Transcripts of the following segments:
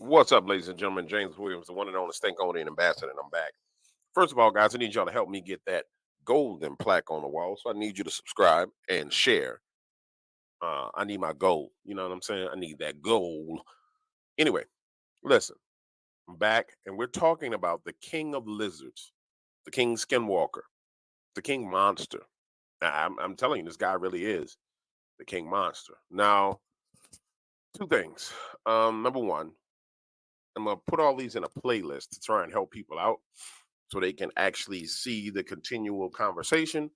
What's up, ladies and gentlemen? James Williams, the one and only Stankonia ambassador, and I'm back. First of all, guys, I need y'all to help me get that golden plaque on the wall. So I need you to subscribe and share. I need my gold. You know what I'm saying? I need that gold. Anyway, listen, I'm back, and we're talking about the king of lizards, the king skinwalker, the king monster. I'm telling you, this guy really is the king monster. Now, two things. Number one, I'm gonna put all these in a playlist to try and help people out so they can actually see the continual conversation.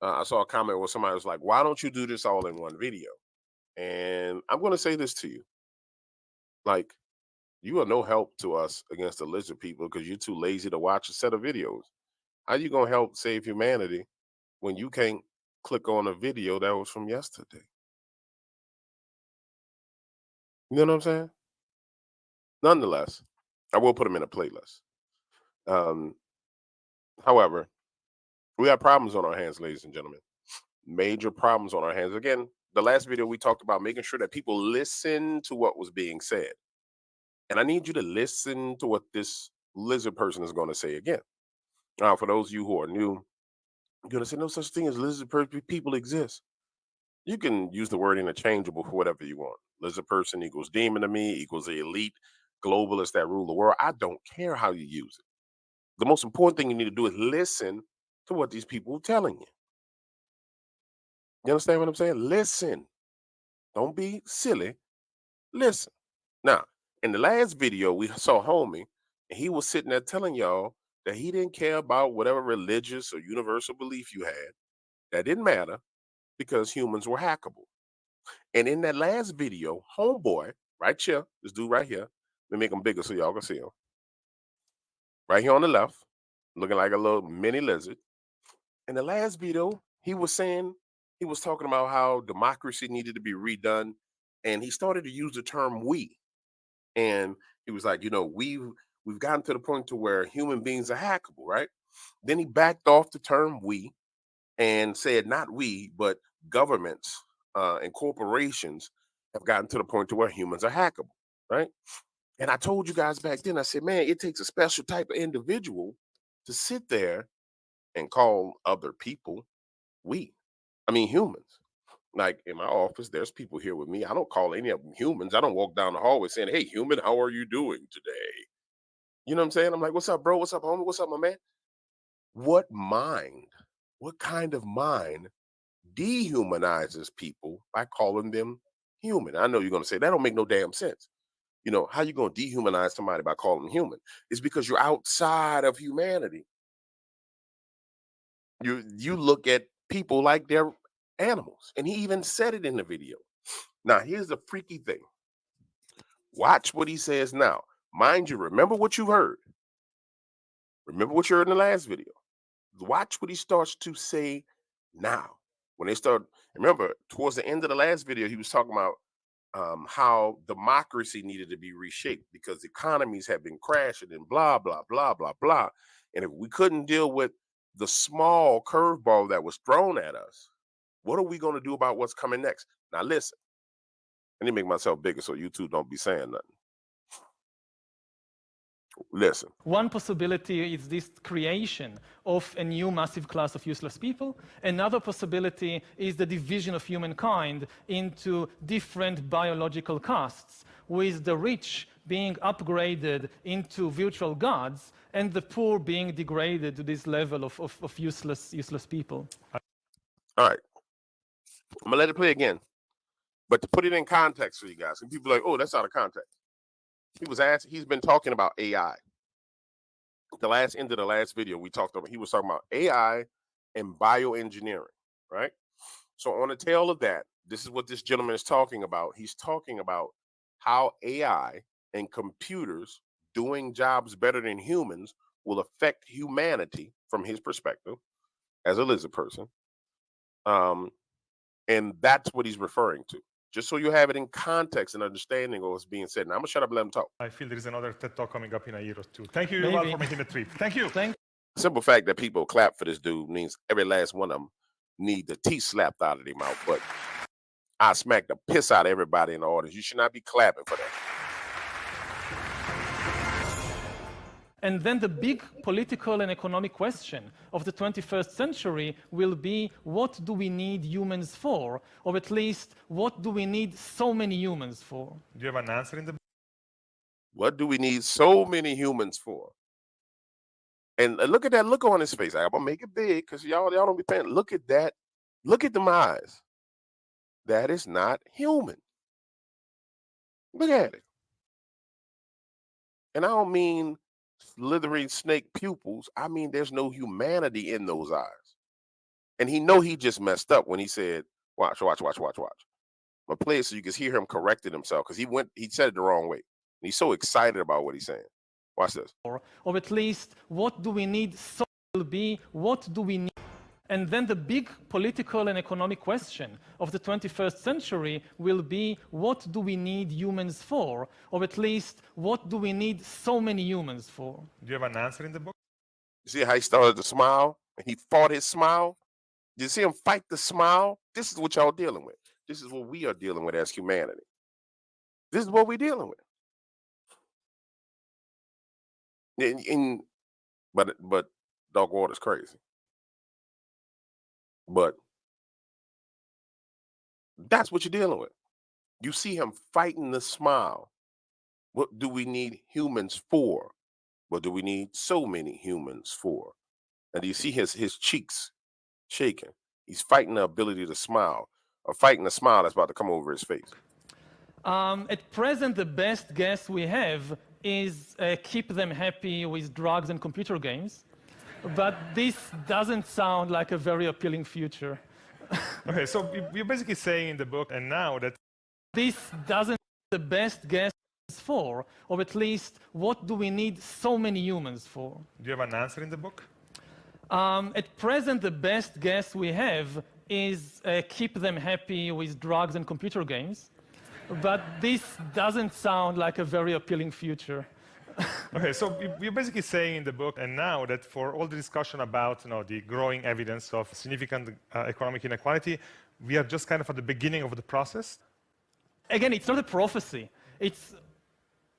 I saw a comment where somebody was like, "Why don't you do this all in one video?" And I'm going to say this to you: like, you are no help to us against the lizard people because you're too lazy to watch a set of videos. How you gonna help save humanity when you can't click on a video that was from yesterday? You know what I'm saying? Nonetheless, I will put them in a playlist. Um, however, we have problems on our hands, ladies and gentlemen. Major problems on our hands. Again, the last video we talked about making sure that people listen to what was being said. And I need you to listen to what this lizard person is going to say again. Now, for those of you who are new, you're going to say no such thing as people exist. You can use the word interchangeable for whatever you want. Lizard person equals demon to me, equals the elite globalists that rule the world. I don't care how you use it. The most important thing you need to do is listen to what these people are telling you. You understand what I'm saying? Listen. Don't be silly. Listen. Now, in the last video, we saw Homie, and he was sitting there telling y'all that he didn't care about whatever religious or universal belief you had. That didn't matter because humans were hackable. And in that last video, Homeboy, right here, this dude right here, let me make him bigger so y'all can see him. Right here on the left, looking like a little mini lizard. In the last video, he was saying, he was talking about how democracy needed to be redone. And he started to use the term we. And he was like, we've gotten to the point to where human beings are hackable, right? Then he backed off the term we and said not we, but governments and corporations have gotten to the point to where humans are hackable, right? And I told you guys back then, I said, man, it takes a special type of individual to sit there and call other people we. I mean, humans. Like in my office, there's people here with me. I don't call any of them humans. I don't walk down the hallway saying, "Hey, human, how are you doing today?" You know what I'm saying? I'm like, "What's up, bro? What's up, homie? What's up, my man?" What mind, what kind of mind dehumanizes people by calling them human? I know you're going to say that don't make no damn sense. How you going to dehumanize somebody by calling them human? It's because you're outside of humanity. You look at people like they're animals, and he even said it in the video. Now, here's the freaky thing. Watch what he says now. Mind you, remember what you heard. Remember what you heard in the last video. Watch what he starts to say now. When they start, remember, towards the end of the last video, he was talking about how democracy needed to be reshaped because economies have been crashing and blah, blah, blah, blah, blah. And if we couldn't deal with the small curveball that was thrown at us, what are we going to do about what's coming next? Now, listen, let me make myself bigger so you two don't be saying nothing. Listen. One possibility is this creation of a new massive class of useless people. Another possibility is the division of humankind into different biological castes, with the rich being upgraded into virtual gods and the poor being degraded to this level of useless people. All right. I'm going to let it play again. But to put it in context for you guys, and people are like, oh, that's out of context. He's been talking about AI. End of the last video he was talking about AI and bioengineering, right? So on the tail of that, this is what this gentleman is talking about. He's talking about how AI and computers doing jobs better than humans will affect humanity from his perspective as a lizard person. And that's what he's referring to. Just so you have it in context and understanding of what's being said. Now I'm gonna shut up and let him talk. I feel there is another TED Talk coming up in a year or two. Thank you, Yuval, for making the trip. Thank you. Simple fact that people clap for this dude means every last one of them need the teeth slapped out of their mouth. But I smack the piss out of everybody in the audience. You should not be clapping for that. And then the big political and economic question of the 21st century will be, what do we need humans for? Or at least, what do we need so many humans for? Do you have an answer in the book? What do we need so many humans for? And look at that look on his face. I'm gonna make it big because y'all don't be paying. Look at that. Look at them eyes. That is not human. Look at it. And I don't mean slithering snake pupils. I mean there's no humanity in those eyes. And he just messed up when he said, watch. I'm gonna play it so you can hear him correcting himself because he said it the wrong way. And he's so excited about what he's saying. Watch this. Or at least, what do we need so will be, what do we need? And then the big political and economic question of the 21st century will be, what do we need humans for? Or at least, what do we need so many humans for? Do you have an answer in the book? You see how he started to smile? And he fought his smile? Did you see him fight the smile? This is what y'all dealing with. This is what we are dealing with as humanity. This is what we're dealing with. But dog water's crazy. But that's what you're dealing with. You see him fighting the smile. What do we need humans for? What do we need so many humans for? And do you see his cheeks shaking? He's fighting the ability to smile, or fighting the smile that's about to come over his face. At present, the best guess we have is keep them happy with drugs and computer games. But this doesn't sound like a very appealing future. Okay, so you're basically saying in the book, and now that this doesn't the best guess for, or at least, what do we need so many humans for? Do you have an answer in the book? At present, the best guess we have is keep them happy with drugs and computer games. But this doesn't sound like a very appealing future. Okay, so you're basically saying in the book, and now that for all the discussion about the growing evidence of significant economic inequality, we are just kind of at the beginning of the process? Again, it's not a prophecy. It's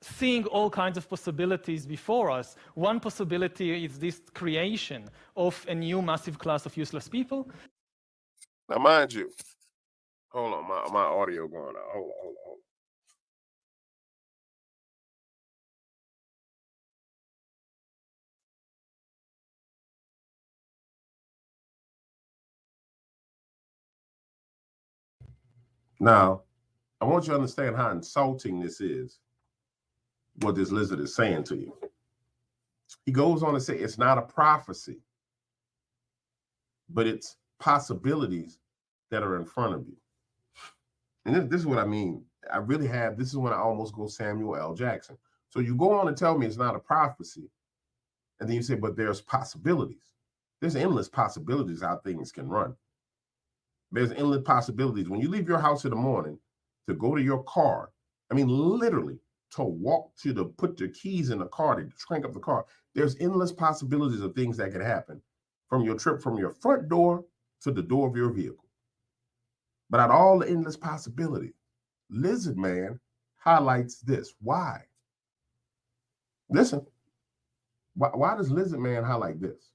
seeing all kinds of possibilities before us. One possibility is this creation of a new massive class of useless people. Now, mind you, hold on, my audio going out. Hold on. Now, I want you to understand how insulting this is, what this lizard is saying to you. He goes on to say it's not a prophecy, but it's possibilities that are in front of you. And this is what I mean. This is when I almost go Samuel L. Jackson. So you go on and tell me it's not a prophecy, and then you say, but there's possibilities. There's endless possibilities how things can run. There's endless possibilities. When you leave your house in the morning to go to your car, I mean, literally to put your keys in the car, to crank up the car, there's endless possibilities of things that can happen from your trip from your front door to the door of your vehicle. But out of all the endless possibilities, Lizard Man highlights this. Why? Listen, why does Lizard Man highlight this?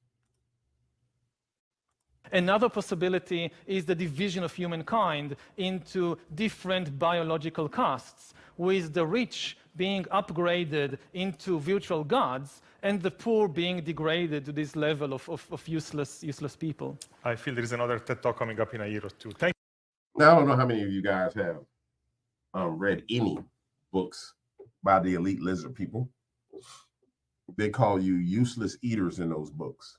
Another possibility is the division of humankind into different biological castes, with the rich being upgraded into virtual gods and the poor being degraded to this level of useless people. I feel there is another TED Talk coming up in a year or two. Thank you. Now, I don't know how many of you guys have read any books by the elite lizard people. They call you useless eaters in those books.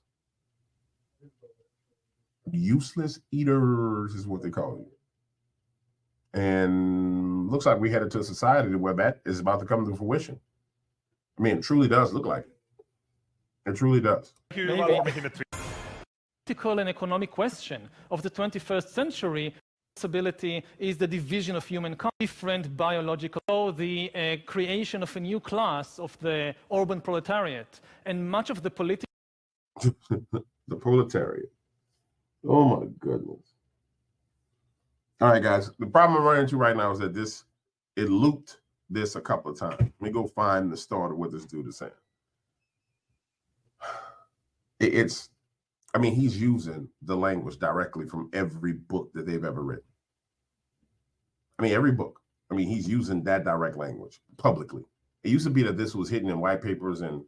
Useless eaters is what they call you. And looks like we headed to a society where that is about to come to fruition. I mean, it truly does look like it. It truly does. Thank you for making the Political and economic question of the 21st century possibility is the division of humankind, different biological, the creation of a new class of the urban proletariat, and much of the political the proletariat. Oh my goodness. All right, guys. The problem I'm running into right now is that it looped this a couple of times. Let me go find the start of what this dude is saying. It's, I mean, he's using the language directly from every book that they've ever written. I mean, every book. I mean, he's using that direct language publicly. It used to be that this was hidden in white papers and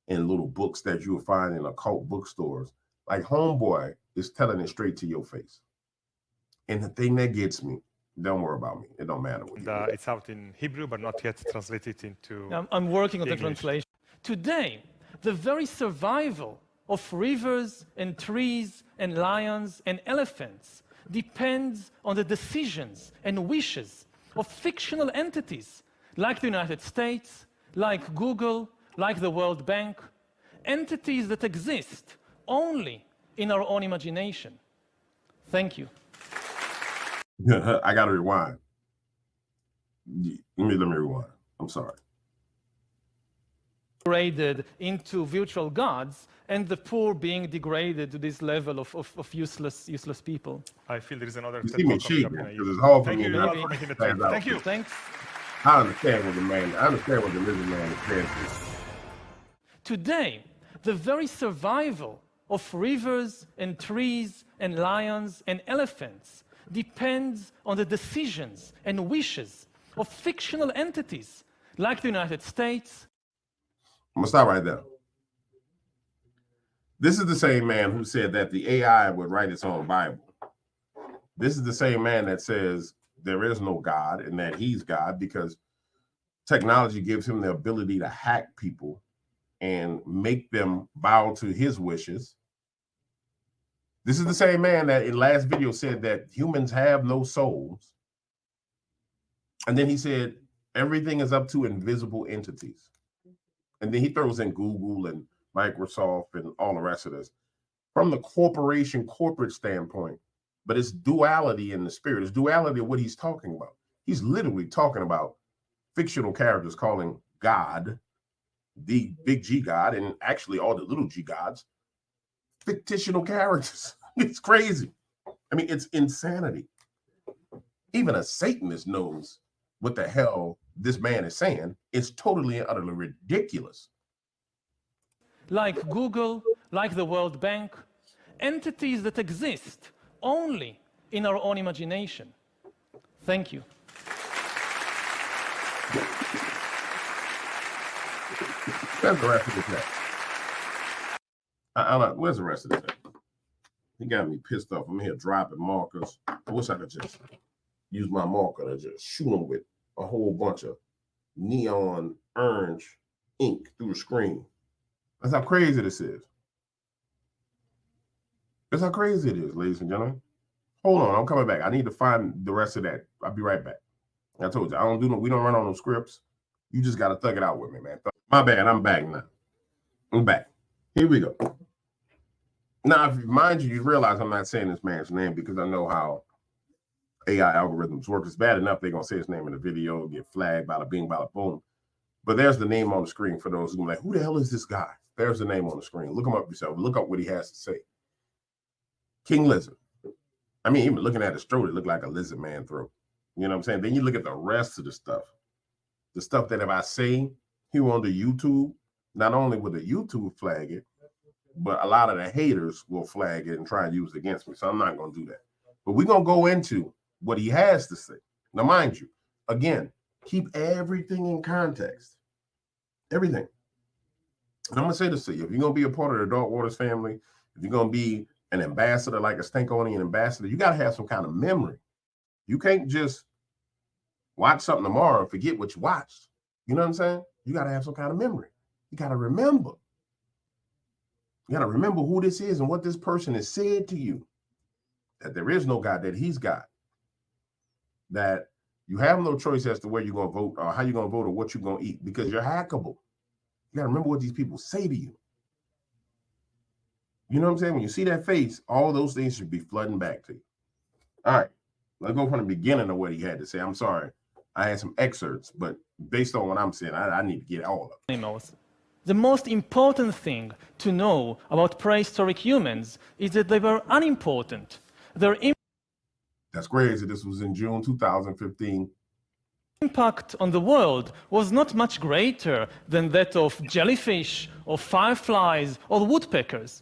in little books that you would find in occult bookstores. Like Homeboy is telling it straight to your face. And the thing that gets me, don't worry about me. It don't matter what you do. It's out in Hebrew, but not yet translated into I'm working on the English. translation. Today, the very survival of rivers and trees and lions and elephants depends on the decisions and wishes of fictional entities like the United States, like Google, like the World Bank, entities that exist only in our own imagination. Thank you. I got to rewind. Let me rewind. I'm sorry. Degraded into virtual gods, and the poor being degraded to this level of useless people. I feel there is another You TED see me Talk coming up shaking in a because year. it's hard for Thank me you, not Yuval, for making the stand trip. out. Thank you. Thanks. I understand what the man, I understand what the lizard man is saying. Today, the very survival of rivers and trees and lions and elephants depends on the decisions and wishes of fictional entities like the United States. I'm gonna stop right there. This is the same man who said that the AI would write its own Bible. This is the same man that says there is no God and that he's God because technology gives him the ability to hack people and make them bow to his wishes. This is the same man that in last video said that humans have no souls. And then he said everything is up to invisible entities. And then he throws in Google and Microsoft and all the rest of this from the corporate standpoint. But it's duality in the spirit. It's duality of what he's talking about. He's literally talking about fictional characters calling God, the big G God, and actually all the little G gods, fictional characters. It's crazy. I mean, it's insanity. Even a Satanist knows what the hell this man is saying. It's totally and utterly ridiculous. Like Google, like the World Bank, entities that exist only in our own imagination. Thank you. Where's the rest of the text? Where's the rest of the text? He got me pissed off. I'm here dropping markers. I wish I could just use my marker to just shoot them with a whole bunch of neon orange ink through the screen. That's how crazy this is. That's how crazy it is, ladies and gentlemen. Hold on, I'm coming back. I need to find the rest of that. I'll be right back. I told you, we don't run on those scripts. You just got to thug it out with me, man. My bad, I'm back now. I'm back. Here we go. Now, mind you, you realize I'm not saying this man's name because I know how AI algorithms work. It's bad enough they're going to say his name in the video, get flagged, bada bing, bada boom. But there's the name on the screen for those who are like, who the hell is this guy? There's the name on the screen. Look him up yourself. Look up what he has to say. King Lizard. I mean, even looking at his throat, it looked like a lizard man throat. You know what I'm saying? Then you look at the rest of the stuff that if I say here on the YouTube, not only will the YouTube flag it, but a lot of the haters will flag it and try and use it against me. So I'm not going to do that. But we're going to go into what he has to say. Now, mind you, again, keep everything in context. Everything. And I'm going to say this to you. If you're going to be a part of the Dark Waters family, if you're going to be an ambassador, like a Stankonian ambassador, you got to have some kind of memory. You can't just watch something tomorrow and forget what you watched. You know what I'm saying? You got to have some kind of memory. You got to remember. You got to remember who this is and what this person has said to you. That there is no God, that he's God. That you have no choice as to where you're going to vote or how you're going to vote or what you're going to eat because you're hackable. You got to remember what these people say to you. You know what I'm saying? When you see that face, all those things should be flooding back to you. All right. Let's go from the beginning of what he had to say. I'm sorry. I had some excerpts, but based on what I'm saying, I need to get all of it. Animals. The most important thing to know about prehistoric humans is that they were unimportant. Their That's crazy. This was in June 2015. impact on the world was not much greater than that of jellyfish or fireflies or woodpeckers.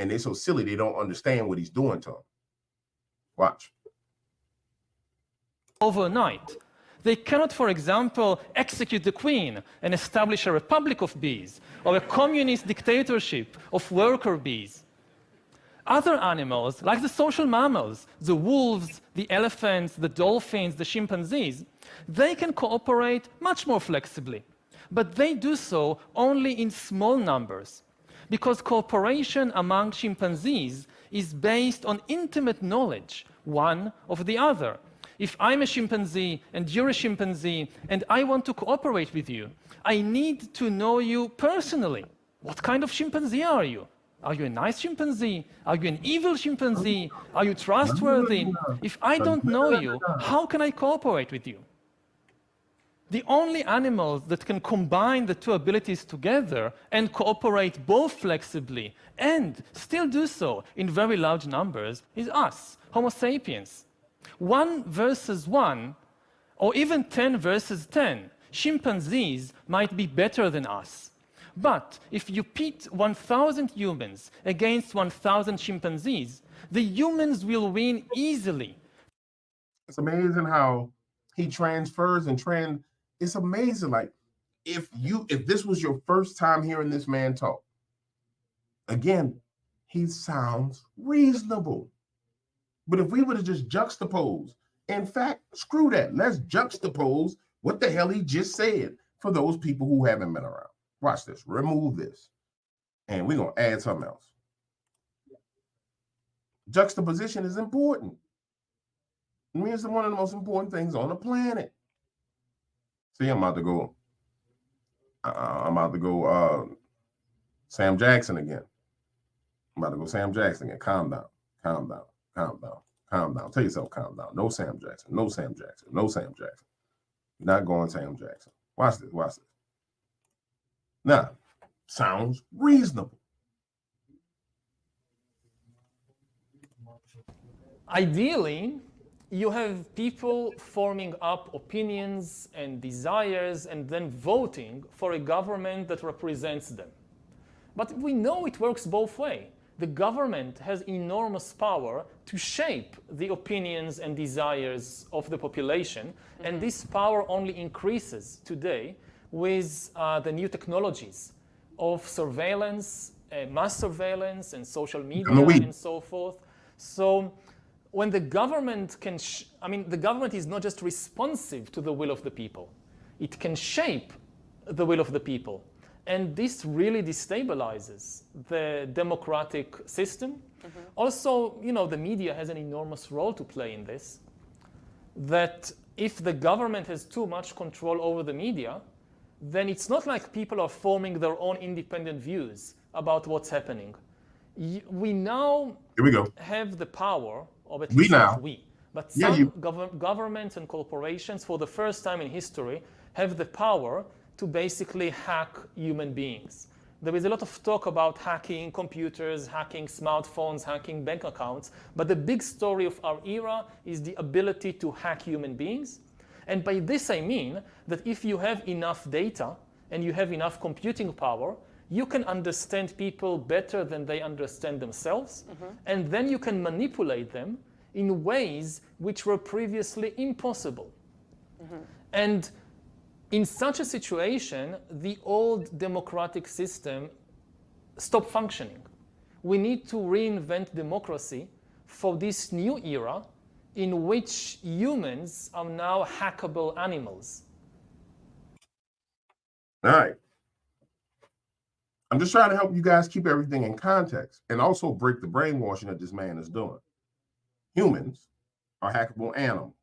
and they're so silly they don't understand what he's doing to them. Watch. Overnight. They cannot, for example, execute the queen and establish a republic of bees or a communist dictatorship of worker bees. Other animals, like the social mammals, the wolves, the elephants, the dolphins, the chimpanzees, they can cooperate much more flexibly. But they do so only in small numbers, because cooperation among chimpanzees is based on intimate knowledge, one of the other. If I'm a chimpanzee and you're a chimpanzee and I want to cooperate with you, I need to know you personally. What kind of chimpanzee are you? Are you a nice chimpanzee? Are you an evil chimpanzee? Are you trustworthy? If I don't know you, how can I cooperate with you? The only animals that can combine the two abilities together and cooperate both flexibly and still do so in very large numbers is us, Homo sapiens. 1 versus 1, or even 10 versus 10, chimpanzees might be better than us. But if you pit 1,000 humans against 1,000 chimpanzees, the humans will win easily. It's amazing how he transfers and it's amazing. Like, if this was your first time hearing this man talk, again, he sounds reasonable. But if we would have just juxtaposed, in fact, screw that. Let's juxtapose what the hell he just said for those people who haven't been around. Watch this. Remove this. And we're going to add something else. Juxtaposition is important. It means it's one of the most important things on the planet. See, I'm about to go Sam Jackson again. I'm about to go Sam Jackson again. Calm down. Calm down. Calm down. Calm down. Tell yourself, calm down. No Sam Jackson. No Sam Jackson. No Sam Jackson. You're not going Sam Jackson. Watch this. Watch this. Now, sounds reasonable. Ideally, you have people forming up opinions and desires and then voting for a government that represents them. But we know it works both ways. The government has enormous power to shape the opinions and desires of the population, and this power only increases today with the new technologies of surveillance, mass surveillance, and social media, and so forth. So when the government can, the government is not just responsive to the will of the people. It can shape the will of the people. And this really destabilizes the democratic system. Also, the media has an enormous role to play in this. That if the government has too much control over the media, then it's not like people are forming their own independent views about what's happening. We now have the power, or at least not we, but some governments and corporations for the first time in history have the power to basically hack human beings. There is a lot of talk about hacking computers, hacking smartphones, hacking bank accounts, but the big story of our era is the ability to hack human beings. And by this I mean that if you have enough data and you have enough computing power, you can understand people better than they understand themselves, and then you can manipulate them in ways which were previously impossible. And in such a situation, the old democratic system stopped functioning. We need to reinvent democracy for this new era in which humans are now hackable animals. All right. I'm just trying to help you guys keep everything in context and also break the brainwashing that this man is doing. Humans are hackable animals.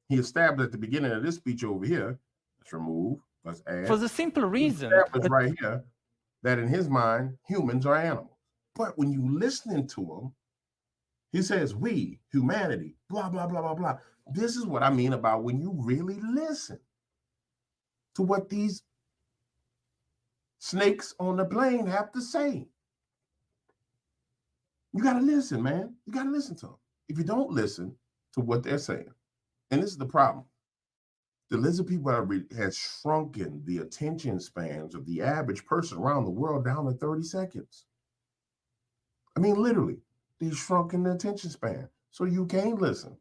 He established at the beginning of this speech over here, let's remove, let's add. For the simple reason right here that in his mind, humans are animals. But when you listening to him, he says, we, humanity, blah, blah, blah, blah, blah. This is what I mean about when you really listen to what these snakes on the plane have to say. You got to listen, man. You got to listen to them. If you don't listen to what they're saying, and this is the problem, the lizard people have shrunken the attention spans of the average person around the world down to 30 seconds. I mean, literally, they shrunk in the attention span, so you can't listen.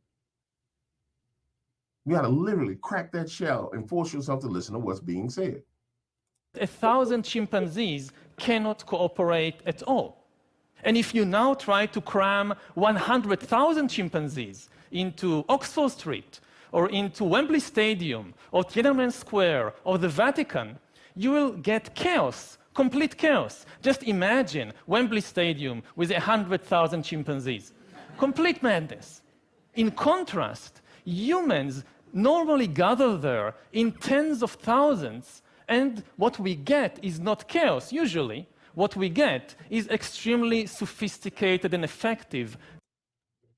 You got to literally crack that shell and force yourself to listen to what's being said. 1,000 chimpanzees cannot cooperate at all. And if you now try to cram 100,000 chimpanzees into Oxford Street, or into Wembley Stadium, or Tiananmen Square, or the Vatican, you will get chaos, complete chaos. Just imagine Wembley Stadium with 100,000 chimpanzees. Complete madness. In contrast, humans normally gather there in tens of thousands, and what we get is not chaos, usually. What we get is extremely sophisticated and effective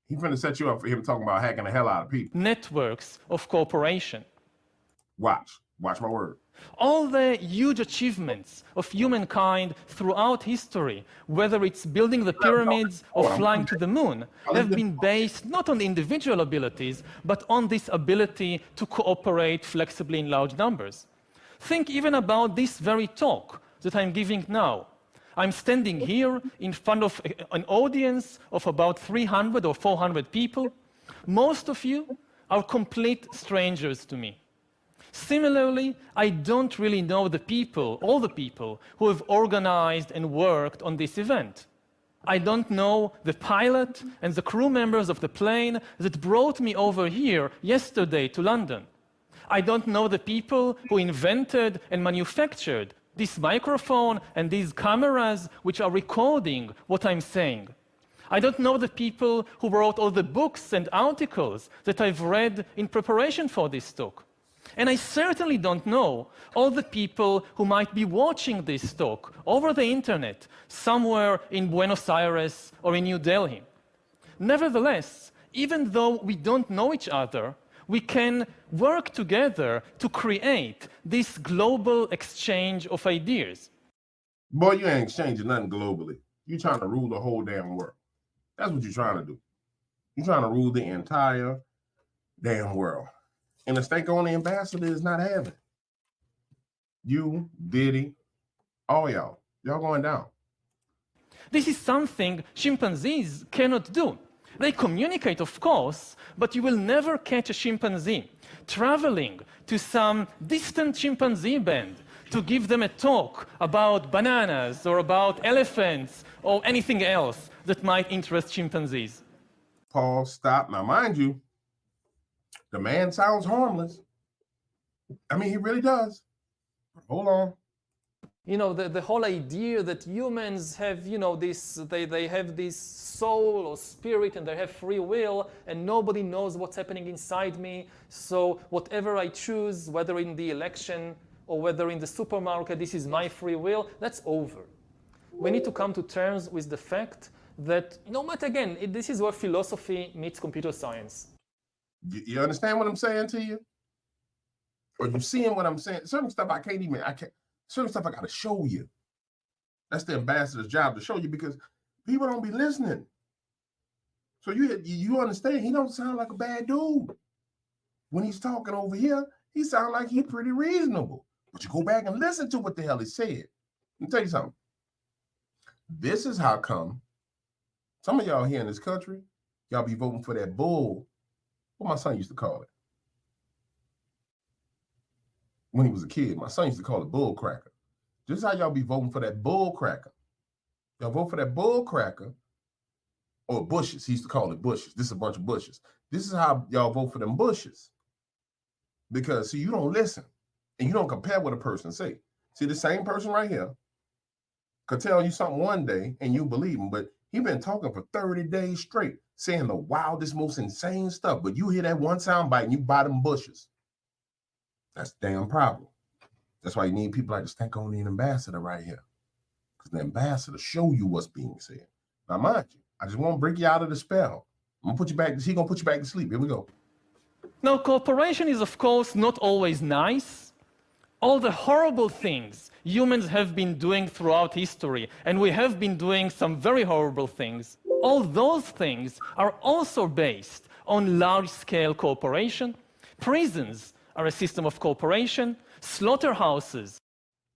He's going to set you up for him talking about hacking the hell out of people. networks of cooperation. Watch my word. All the huge achievements of humankind throughout history, whether it's building the pyramids or flying to the moon, have been based not on individual abilities, but on this ability to cooperate flexibly in large numbers. Think even about this very talk that I'm giving now. I'm standing here in front of an audience of about 300 or 400 people. Most of you are complete strangers to me. Similarly, I don't really know the people, all the people, who have organized and worked on this event. I don't know the pilot and the crew members of the plane that brought me over here yesterday to London. I don't know the people who invented and manufactured this microphone and these cameras which are recording what I'm saying. I don't know the people who wrote all the books and articles that I've read in preparation for this talk. And I certainly don't know all the people who might be watching this talk over the internet somewhere in Buenos Aires or in New Delhi. Nevertheless, even though we don't know each other, we can work together to create this global exchange of ideas. Boy, you ain't exchanging nothing globally. You're trying to rule the whole damn world. That's what you're trying to do. You're trying to rule the entire damn world. And the stake-only ambassador is not having it. You, Diddy, all y'all going down. This is something chimpanzees cannot do. They communicate, of course, but you will never catch a chimpanzee traveling to some distant chimpanzee band to give them a talk about bananas or about elephants or anything else that might interest chimpanzees. Paul, stop. Now, mind you, the man sounds harmless. I mean, he really does. Hold on. You know, the whole idea that humans have, you know, this, they have this soul or spirit and they have free will and nobody knows what's happening inside me. So whatever I choose, whether in the election or whether in the supermarket, this is my free will, that's over. We need to come to terms with the fact that, no matter, again, this is where philosophy meets computer science. You understand what I'm saying to you? Or you seeing what I'm saying? Certain stuff I can't, certain stuff I got to show you. That's the ambassador's job, to show you, because people don't be listening. So you understand, he don't sound like a bad dude. When he's talking over here, he sounds like he's pretty reasonable. But you go back and listen to what the hell he said. Let me tell you something. This is how come some of y'all here in this country, y'all be voting for that bull. What my son used to call it. When he was a kid, my son used to call it bull cracker. This is how y'all be voting for that bull cracker. Y'all vote for that bull cracker, or bushes. He used to call it bushes. This is a bunch of bushes. This is how y'all vote for them bushes. Because, see, you don't listen and you don't compare what a person say. See, the same person right here could tell you something one day and you believe him, but he been talking for 30 days straight, saying the wildest, most insane stuff. But you hear that one sound bite and you buy them bushes. That's the damn problem. That's why you need people like the stake-only ambassador right here. Because the ambassador show you what's being said. Now, mind you, I just want to break you out of the spell. I'm gonna put you back. He's gonna put you back to sleep. Here we go. Now, cooperation is, of course, not always nice. All the horrible things humans have been doing throughout history, and we have been doing some very horrible things, all those things are also based on large-scale cooperation. Prisons are a system of cooperation. Slaughterhouses.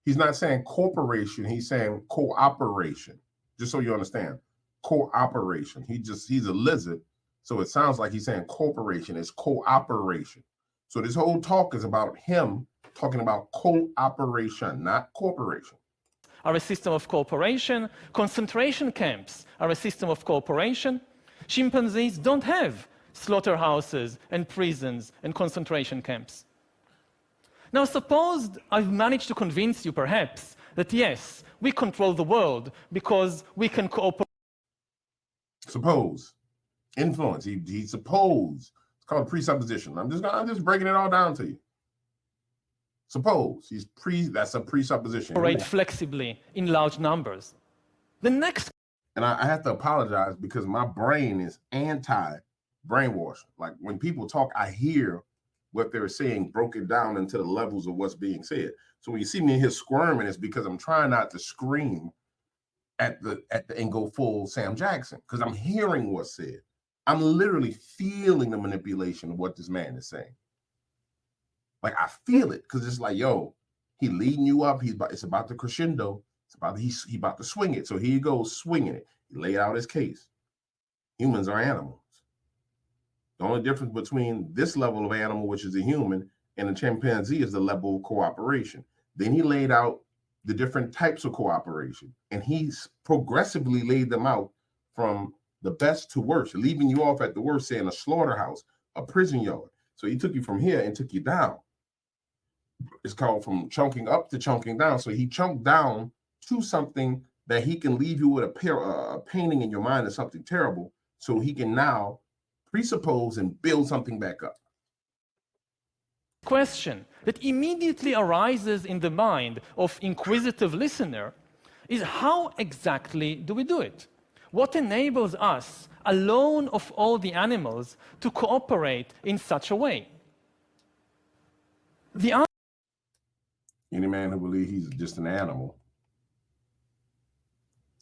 He's not saying corporation. He's saying cooperation. Just so you understand. cooperation. He's a lizard, so it sounds like he's saying corporation. It's cooperation. So this whole talk is about him talking about cooperation, not corporation. Are a system of cooperation. Concentration camps are a system of cooperation. Chimpanzees don't have slaughterhouses and prisons and concentration camps. Now, suppose I've managed to convince you, perhaps, that yes, we control the world because we can cooperate. Suppose. Influence. He suppose. It's called presupposition. I'm just breaking it all down to you. Suppose. That's a presupposition. Operate flexibly in large numbers. The next. And I have to apologize because my brain is anti-brainwashing. Like when people talk, I hear what they're saying broken down into the levels of what's being said. So when you see me in here squirming, it's because I'm trying not to scream at the and go full Sam Jackson, because I'm hearing what's said. I'm literally feeling the manipulation of what this man is saying. Like I feel it, because it's like, yo, he leading you up. It's about the crescendo. He's about to swing it. So here he goes swinging it. He laid out his case. Humans are animals. The only difference between this level of animal, which is a human, and a chimpanzee is the level of cooperation. Then he laid out the different types of cooperation, and he's progressively laid them out from the best to worst, leaving you off at the worst, saying a slaughterhouse, a prison yard. So he took you from here and took you down. It's called from chunking up to chunking down. So he chunked down to something that he can leave you with a painting in your mind of something terrible, so he can now presuppose and build something back up. Question that immediately arises in the mind of inquisitive listener is, how exactly do we do it? What enables us, alone of all the animals, to cooperate in such a way? Any man who believes he's just an animal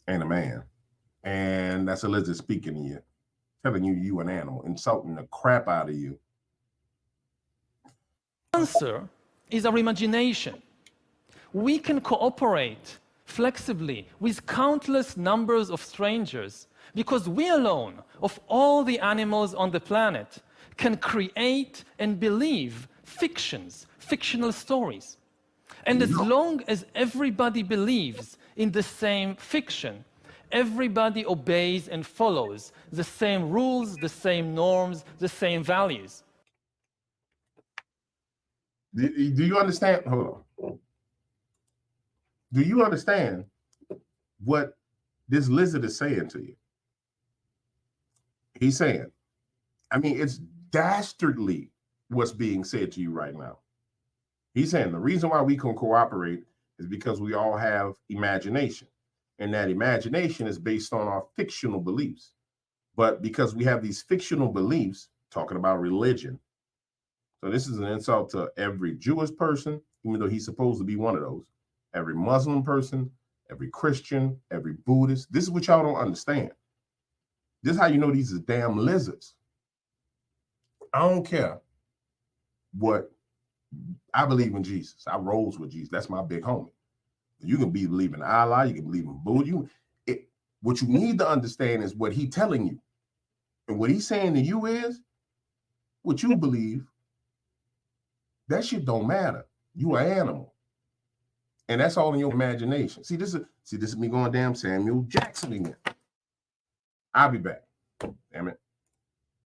ain't a man. And that's a lizard speaking to you, telling you an animal, insulting the crap out of you. Answer is our imagination. We can cooperate flexibly with countless numbers of strangers because we alone, of all the animals on the planet, can create and believe fictional stories. And as long as everybody believes in the same fiction, everybody obeys and follows the same rules, the same norms, the same values. Do you understand? Hold on. Do you understand what this lizard is saying to you? He's saying, I mean, it's dastardly what's being said to you right now. He's saying the reason why we can cooperate is because we all have imagination. And that imagination is based on our fictional beliefs. But because we have these fictional beliefs, talking about religion, so this is an insult to every Jewish person, even though he's supposed to be one of those, every Muslim person, every Christian, every Buddhist. This is what y'all don't understand. This is how you know these are damn lizards. I don't care what, I believe in Jesus. I rolls with Jesus. That's my big homie. You can believe in Allah, you can believe in Buddha. What you need to understand is what he's telling you. And what he's saying to you is, what you believe, that shit don't matter. You an animal. And that's all in your imagination. See, this is me going damn Samuel Jackson again. I'll be back. Damn it.